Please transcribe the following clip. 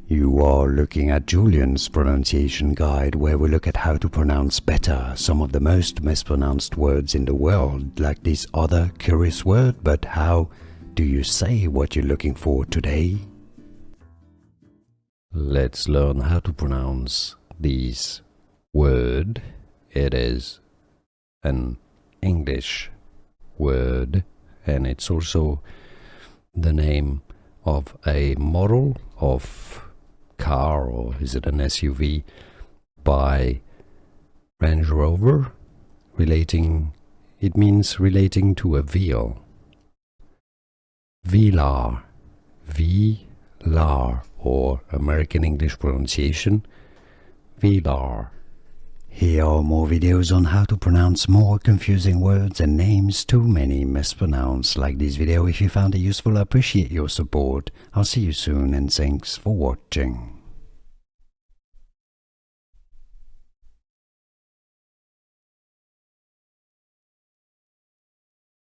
You are looking at Julian's pronunciation guide, where we look at how to pronounce better some of the most mispronounced words in the world, like this other curious word. But how do you say what you're looking for today? Let's learn how to pronounce this word. It is an English word, and it's also the name of a model of car, or is it an SUV, by Range Rover. It means relating to a wheel. Velar, Velar, or American English pronunciation, Velar. Here are more videos on how to pronounce more confusing words and names too many mispronounced. Like this video if you found it useful. I appreciate your support. I'll see you soon, and thanks for watching.